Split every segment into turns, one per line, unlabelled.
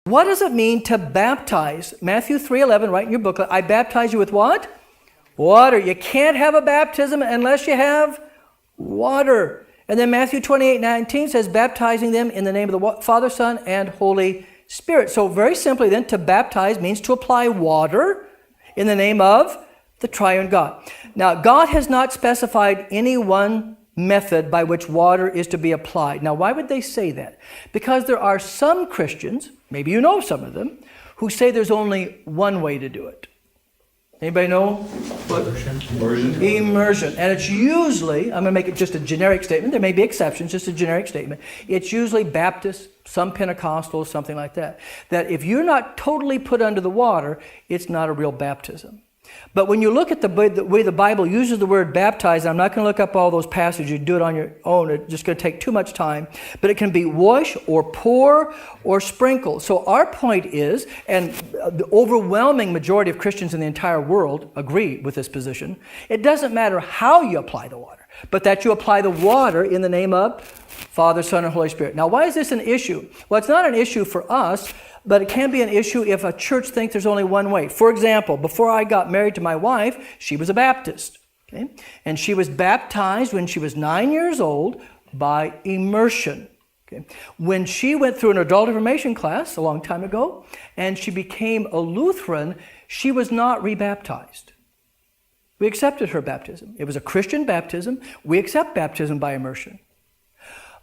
What does it mean to baptize? Matthew 3:11, right in your booklet. I baptize you with what? Water. You can't have a baptism unless you have water. And then Matthew 28:19 says, baptizing them in the name of the Father, Son, and Holy Spirit. So very simply then, to baptize means to apply water in the name of the triune God. Now, God has not specified any one method by which water is to be applied. Now, why would they say that? Because there are some Christians, maybe you know some of them, who say there's only one way to do it. Anybody know what? Immersion. Immersion. And it's usually, I'm going to make it just a generic statement. There may be exceptions, just a generic statement. It's usually Baptist, some Pentecostal, something like that. That if you're not totally put under the water, it's not a real baptism. But when you look at the way the Bible uses the word baptize, I'm not going to look up all those passages. You do it on your own. It's just going to take too much time. But it can be wash or pour or sprinkle. So our point is, and the overwhelming majority of Christians in the entire world agree with this position, it doesn't matter how you apply the water, but that you apply the water in the name of Father, Son, and Holy Spirit. Now, why is this an issue? Well, it's not an issue for us, but it can be an issue if a church thinks there's only one way. For example, before I got married to my wife, she was a Baptist. Okay? And she was baptized when she was 9 years old by immersion. Okay? When she went through an adult information class a long time ago, and she became a Lutheran, she was not rebaptized. We accepted her baptism. It was a Christian baptism. We accept baptism by immersion.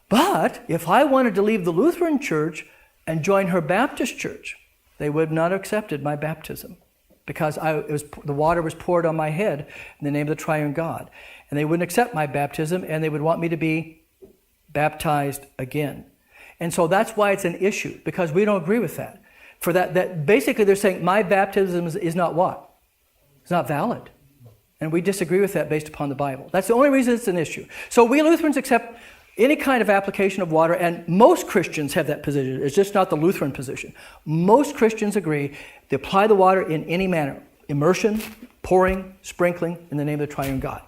But if I wanted to leave the Lutheran church and join her Baptist church, they would not have accepted my baptism because the water was poured on my head in the name of the triune God. And they wouldn't accept my baptism, and they would want me to be baptized again. And so that's why it's an issue, because we don't agree with that. For that basically they're saying my baptism is not what? It's not valid. And we disagree with that based upon the Bible. That's the only reason it's an issue. So we Lutherans accept any kind of application of water, and most Christians have that position. It's just not the Lutheran position. Most Christians agree to apply the water in any manner. Immersion, pouring, sprinkling, in the name of the triune God.